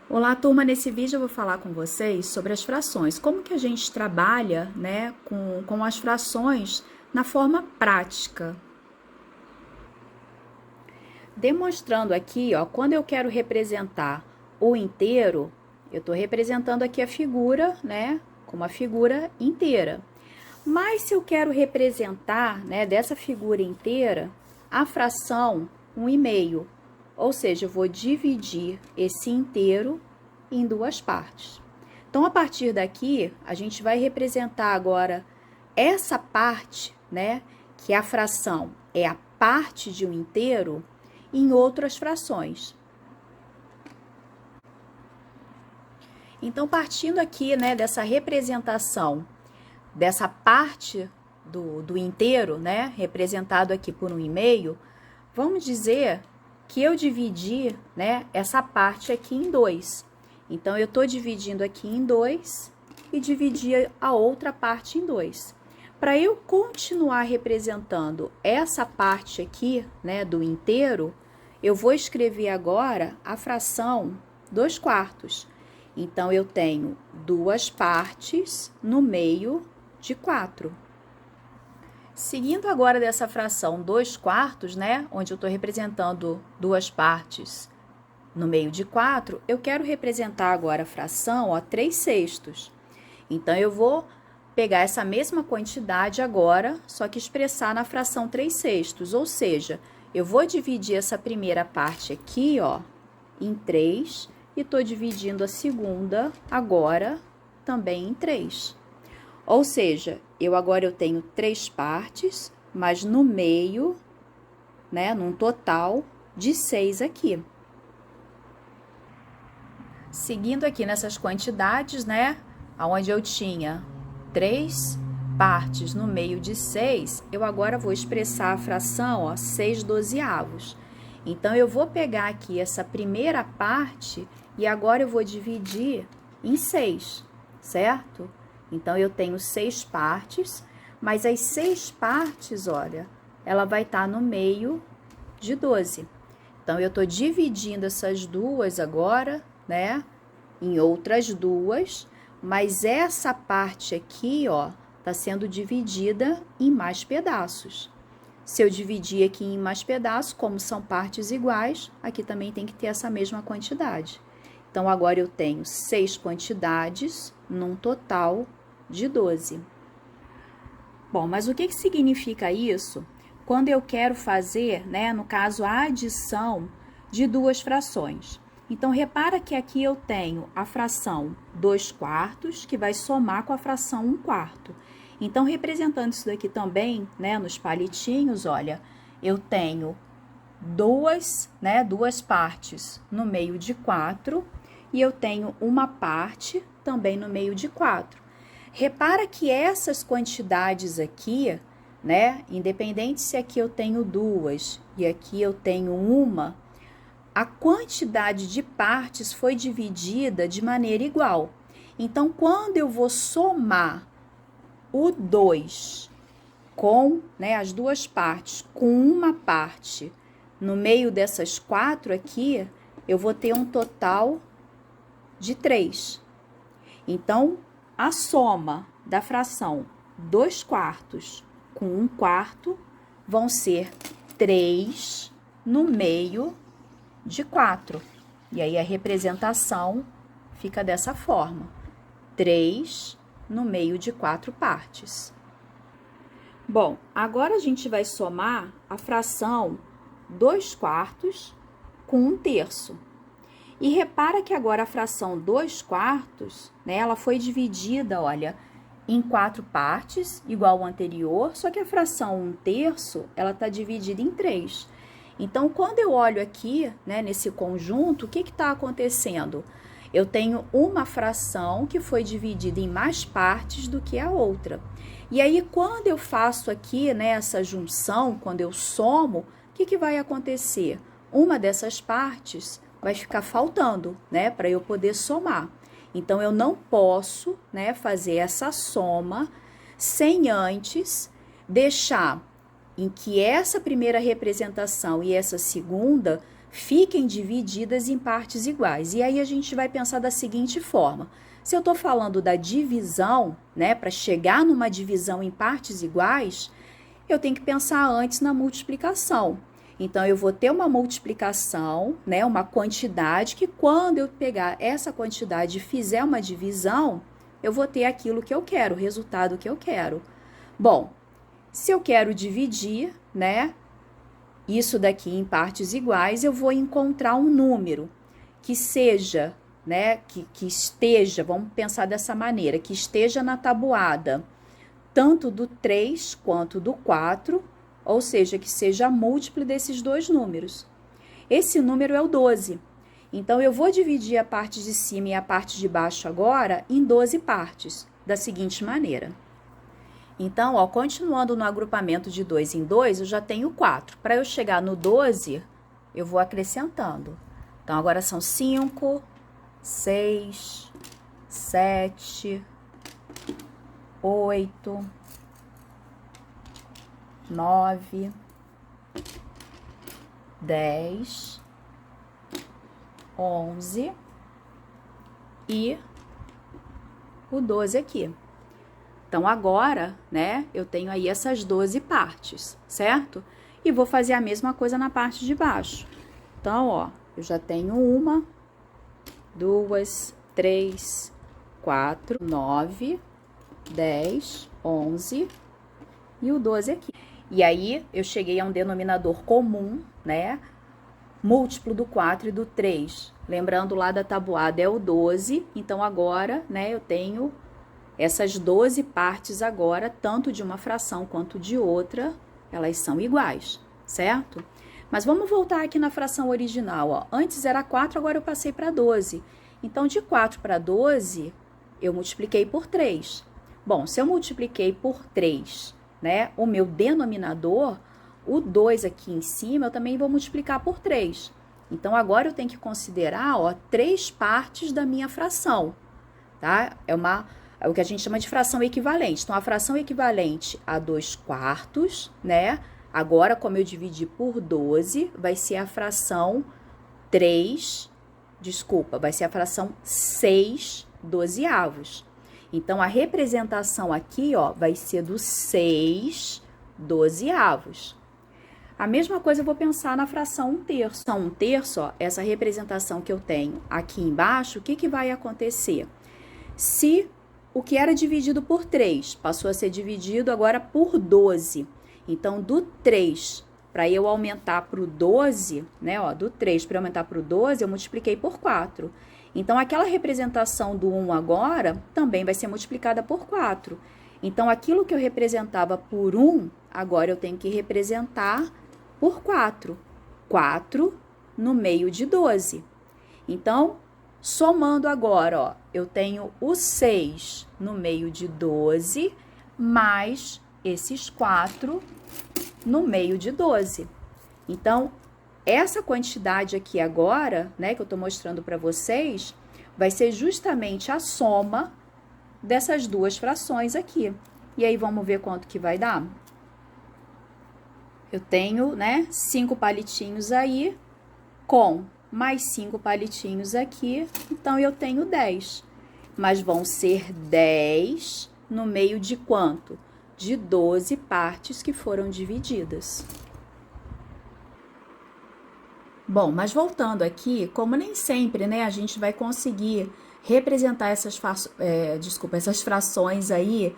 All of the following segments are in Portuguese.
Olá, turma! Nesse vídeo eu vou falar com vocês sobre as frações. Como que a gente trabalha, né, com as frações na forma prática. Demonstrando aqui, ó, quando eu quero representar o inteiro, eu estou representando aqui a figura, né, com uma figura inteira. Mas se eu quero representar, né, dessa figura inteira, a fração 1/2, ou seja, eu vou dividir esse inteiro em duas partes. Então, a partir daqui, a gente vai representar agora essa parte, né, que a fração é a parte de um inteiro, em outras frações. Então, partindo aqui, né, dessa representação dessa parte do inteiro, né, representado aqui por 1/2, vamos dizer que eu dividi, né, essa parte aqui em 2. Então, eu estou dividindo aqui em 2 e dividi a outra parte em 2. Para eu continuar representando essa parte aqui, né, do inteiro, eu vou escrever agora a fração 2/4. Então, eu tenho duas partes no meio de 4. Seguindo agora dessa fração 2/4, né, onde eu estou representando duas partes no meio de 4, eu quero representar agora a fração, ó, 3/6. Então, eu vou pegar essa mesma quantidade agora, só que expressar na fração 3/6, ou seja, eu vou dividir essa primeira parte aqui, ó, em 3, e estou dividindo a segunda agora também em 3. Ou seja, agora eu tenho 3 partes, mas no meio, né, num total de 6 aqui. Seguindo aqui nessas quantidades, né, onde eu tinha 3 partes no meio de 6, eu agora vou expressar a fração, ó, 6/12. Então, eu vou pegar aqui essa primeira parte e agora eu vou dividir em 6, certo? Então, eu tenho 6 partes, mas as 6 partes, olha, ela vai estar no meio de 12. Então, eu estou dividindo essas duas agora, né, em outras duas, mas essa parte aqui, ó, tá sendo dividida em mais pedaços. Se eu dividir aqui em mais pedaços, como são partes iguais, aqui também tem que ter essa mesma quantidade. Então, agora eu tenho 6 quantidades num total de 12. Bom, mas o que significa isso quando eu quero fazer, né, no caso, a adição de duas frações? Então, repara que aqui eu tenho a fração 2/4, que vai somar com a fração 1/4. Então, representando isso daqui também, né, nos palitinhos, olha, eu tenho duas partes no meio de 4 e eu tenho uma parte também no meio de 4. Repara que essas quantidades aqui, né, independente se aqui eu tenho duas e aqui eu tenho uma, a quantidade de partes foi dividida de maneira igual. Então, quando eu vou somar o 2 com, né, as duas partes, com uma parte no meio dessas 4 aqui, eu vou ter um total de 3. Então, a soma da fração 2/4 com 1/4 vão ser 3 no meio de 4. E aí, a representação fica dessa forma. 3 no meio de 4 partes. Bom, agora a gente vai somar a fração 2/4 com 1/3. E repara que agora a fração 2/4, né, ela foi dividida, olha, em 4 partes, igual ao anterior, só que a fração 1/3, ela tá dividida em 3. Então, quando eu olho aqui, né, nesse conjunto, o que está acontecendo? Eu tenho uma fração que foi dividida em mais partes do que a outra. E aí, quando eu faço aqui, né, essa junção, quando eu somo, o que vai acontecer? Uma dessas partes vai ficar faltando, né, para eu poder somar. Então, eu não posso, né, fazer essa soma sem antes deixar em que essa primeira representação e essa segunda fiquem divididas em partes iguais. E aí a gente vai pensar da seguinte forma: se eu estou falando da divisão, né, para chegar numa divisão em partes iguais, eu tenho que pensar antes na multiplicação. Então, eu vou ter uma multiplicação, né, uma quantidade que quando eu pegar essa quantidade e fizer uma divisão, eu vou ter aquilo que eu quero, o resultado que eu quero. Bom, se eu quero dividir, né, isso daqui em partes iguais, eu vou encontrar um número que seja, né, que esteja, vamos pensar dessa maneira, que esteja na tabuada, tanto do 3 quanto do 4, ou seja, que seja múltiplo desses dois números. Esse número é o 12. Então, eu vou dividir a parte de cima e a parte de baixo agora em 12 partes, da seguinte maneira. Então, ó, continuando no agrupamento de 2 em 2, eu já tenho 4. Para eu chegar no 12, eu vou acrescentando. Então, agora são 5, 6, 7, 8, 9, 10, 11 e o 12 aqui. Então, agora, né, eu tenho aí essas 12 partes, certo? E vou fazer a mesma coisa na parte de baixo. Então, ó, eu já tenho 1, 2, 3, 4, 9, 10, 11 e o 12 aqui. E aí, eu cheguei a um denominador comum, né? Múltiplo do 4 e do 3. Lembrando lá da tabuada é o 12, então agora, né, eu tenho essas 12 partes agora, tanto de uma fração quanto de outra, elas são iguais, certo? Mas vamos voltar aqui na fração original, ó. Antes era 4, agora eu passei para 12. Então, de 4 para 12, eu multipliquei por 3. Bom, se eu multipliquei por 3, né, o meu denominador, o 2 aqui em cima, eu também vou multiplicar por 3. Então, agora eu tenho que considerar, ó, 3 partes da minha fração, tá? É o que a gente chama de fração equivalente. Então, a fração equivalente a 2/4, né? Agora, como eu dividi por 12, vai ser a fração 6 dozeavos. Então, a representação aqui, ó, vai ser do 6 dozeavos. A mesma coisa eu vou pensar na fração 1/3. Então, 1/3, ó, essa representação que eu tenho aqui embaixo, o que que vai acontecer? Se o que era dividido por 3 passou a ser dividido agora por 12. Então, do 3 para eu aumentar para o 12, né, ó, do 3 para aumentar para o 12, eu multipliquei por 4. Então, aquela representação do 1 agora também vai ser multiplicada por 4. Então, aquilo que eu representava por 1, agora eu tenho que representar por 4. 4 no meio de 12. Então, somando agora, ó, eu tenho o 6 no meio de 12, mais esses 4 no meio de 12. Então, essa quantidade aqui agora, né, que eu tô mostrando para vocês, vai ser justamente a soma dessas duas frações aqui. E aí, vamos ver quanto que vai dar? Eu tenho, né, 5 palitinhos aí, com mais 5 palitinhos aqui, então eu tenho 10. Mas vão ser 10 no meio de quanto? De 12 partes que foram divididas. Bom, mas voltando aqui, como nem sempre, né, a gente vai conseguir representar essas frações aí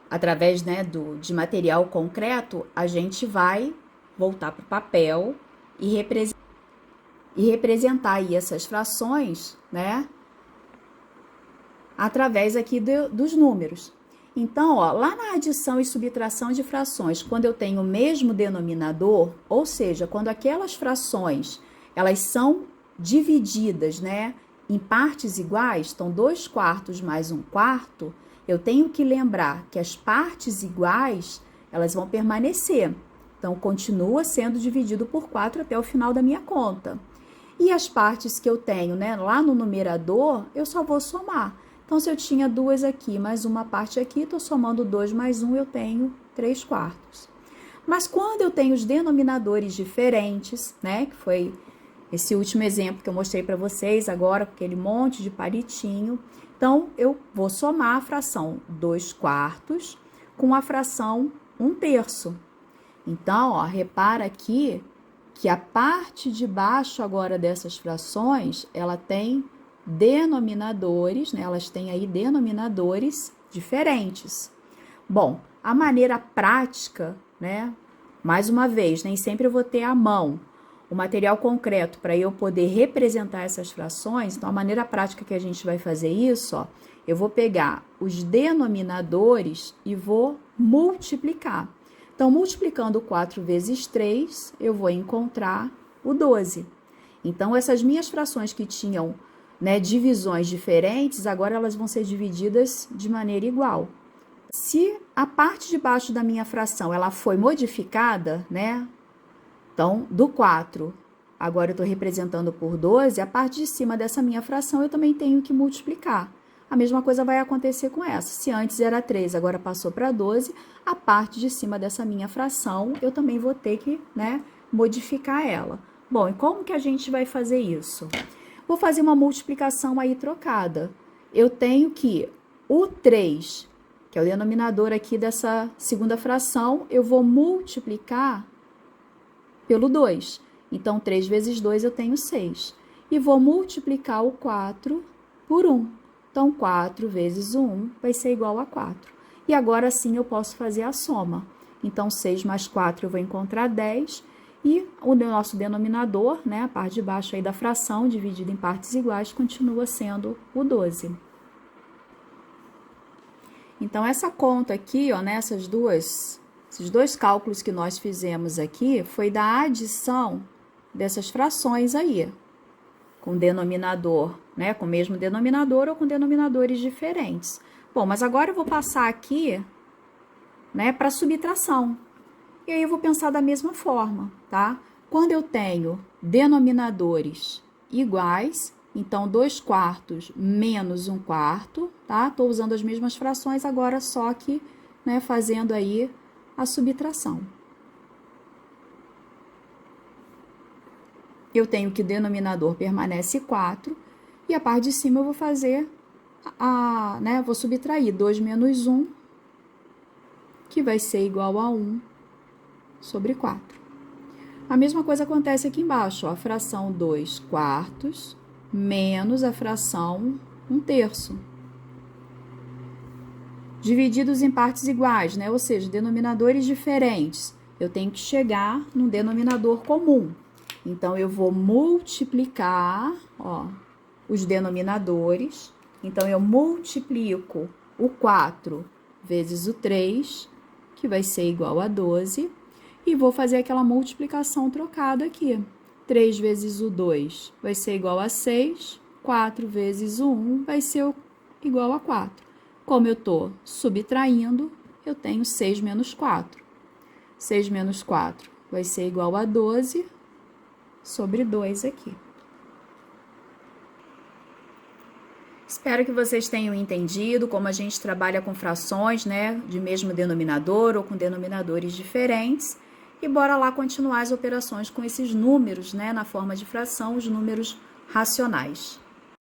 através, né, de material concreto, a gente vai voltar para o papel e representar aí essas frações, né, através aqui dos números. Então, ó, lá na adição e subtração de frações, quando eu tenho o mesmo denominador, ou seja, quando aquelas frações, elas são divididas, né, em partes iguais, então 2/4 mais 1/4, eu tenho que lembrar que as partes iguais, elas vão permanecer. Então, continua sendo dividido por 4 até o final da minha conta. E as partes que eu tenho, né, lá no numerador, eu só vou somar. Então, se eu tinha 2 aqui, mais uma parte aqui, estou somando 2 mais 1, eu tenho 3/4. Mas quando eu tenho os denominadores diferentes, né, que foi esse último exemplo que eu mostrei para vocês agora, com aquele monte de palitinho. Então, eu vou somar a fração 2/4 com a fração 1/3. Então, ó, repara aqui que a parte de baixo agora dessas frações, ela tem denominadores, né? Elas têm aí denominadores diferentes. Bom, a maneira prática, né? Mais uma vez, nem sempre eu vou ter à mão o material concreto para eu poder representar essas frações. Então, a maneira prática que a gente vai fazer isso, ó, eu vou pegar os denominadores e vou multiplicar. Então, multiplicando 4 vezes 3, eu vou encontrar o 12. Então, essas minhas frações que tinham, né, divisões diferentes, agora elas vão ser divididas de maneira igual. Se a parte de baixo da minha fração ela foi modificada, né? Então, do 4, agora eu estou representando por 12, a parte de cima dessa minha fração eu também tenho que multiplicar. A mesma coisa vai acontecer com essa. Se antes era 3, agora passou para 12, a parte de cima dessa minha fração eu também vou ter que, né, modificar ela. Bom, e como que a gente vai fazer isso? Vou fazer uma multiplicação aí trocada. Eu tenho que o 3, que é o denominador aqui dessa segunda fração, eu vou multiplicar pelo 2. Então, 3 vezes 2 eu tenho 6. E vou multiplicar o 4 por 1. Então, 4 vezes 1 vai ser igual a 4. E agora sim eu posso fazer a soma. Então, 6 mais 4 eu vou encontrar 10. E o nosso denominador, né, a parte de baixo aí da fração, dividida em partes iguais, continua sendo o 12. Então, essa conta aqui, ó, né, esses dois cálculos que nós fizemos aqui, foi da adição dessas frações aí, com denominador, né, com o mesmo denominador ou com denominadores diferentes. Bom, mas agora eu vou passar aqui, né, para subtração. E aí eu vou pensar da mesma forma, tá? Quando eu tenho denominadores iguais, então 2/4 menos 1/4, tá? Tô usando as mesmas frações agora, só que, né, fazendo aí a subtração. Eu tenho que o denominador permanece 4, e a parte de cima eu vou fazer, né, vou subtrair 2 menos 1, que vai ser igual a 1 sobre 4. A mesma coisa acontece aqui embaixo, ó, a fração 2/4 menos a fração 1/3. Divididos em partes iguais, né? Ou seja, denominadores diferentes. Eu tenho que chegar num denominador comum. Então, eu vou multiplicar, ó, os denominadores. Então, eu multiplico o 4 vezes o 3, que vai ser igual a 12. E vou fazer aquela multiplicação trocada aqui. 3 vezes o 2 vai ser igual a 6. 4 vezes o 1 vai ser igual a 4. Como eu estou subtraindo, eu tenho 6 menos 4. 6 menos 4 vai ser igual a 12 sobre 2 aqui. Espero que vocês tenham entendido como a gente trabalha com frações, né, de mesmo denominador ou com denominadores diferentes. E bora lá continuar as operações com esses números, né, na forma de fração, os números racionais.